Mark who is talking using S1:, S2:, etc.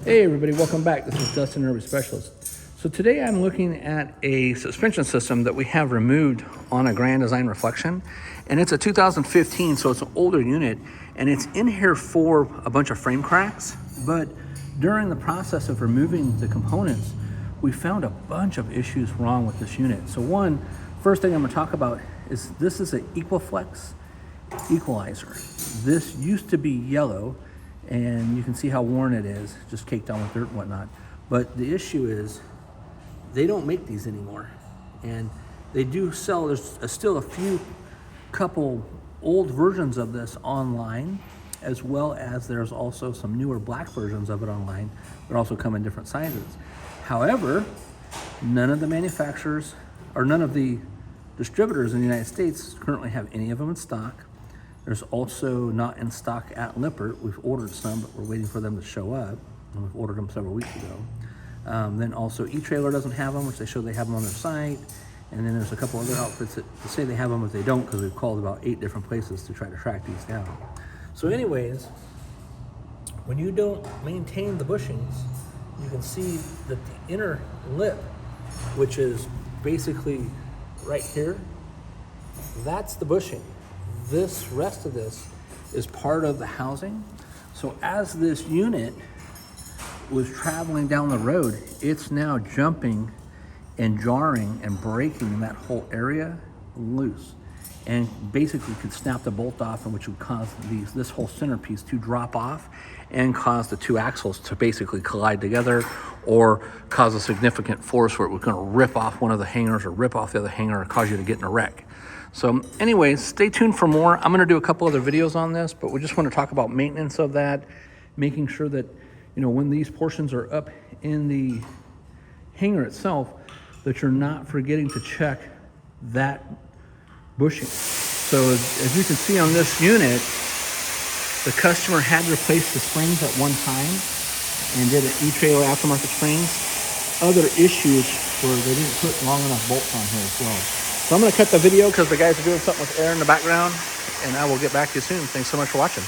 S1: Hey everybody, welcome back. This is Dustin, Urban Specialist. So today I'm looking at a suspension system that we have removed on a Grand Design Reflection. And it's a 2015, so it's an older unit. And it's in here for a bunch of frame cracks. But during the process of removing the components, we found a bunch of issues wrong with this unit. So first thing I'm gonna talk about is this is an Equiflex Equalizer. This used to be yellow, and you can see how worn it is, just caked on with dirt and whatnot. But the issue is they don't make these anymore. And they do sell, there's still a couple old versions of this online, as well as there's also some newer black versions of it online. They also come in different sizes. However, none of the manufacturers, or none of the distributors in the United States currently have any of them in stock. There's also not in stock at Lippert. We've ordered some, but we're waiting for them to show up. And we've ordered them several weeks ago. Then also E-Trailer doesn't have them, which they show they have them on their site. And then there's a couple other outfits that say they have them, but they don't, because we've called about 8 different places to try to track these down. So anyways, when you don't maintain the bushings, you can see that the inner lip, which is basically right here, that's the bushing. This rest of this is part of the housing. So as this unit was traveling down the road, it's now jumping and jarring and breaking that whole area loose, and basically could snap the bolt off, and which would cause this whole centerpiece to drop off and cause the two axles to basically collide together, or cause a significant force where it was going to rip off one of the hangers or rip off the other hanger or cause you to get in a wreck. So anyways, stay tuned for more. I'm going to do a couple other videos on this, but we just want to talk about maintenance of that, making sure that, when these portions are up in the hanger itself, that you're not forgetting to check that bushing. So as you can see on this unit, the customer had replaced the springs at one time and did an E-Trailer aftermarket springs. Other issues were they didn't put long enough bolts on here as well. So I'm going to cut the video because the guys are doing something with air in the background, and I will get back to you soon. Thanks so much for watching.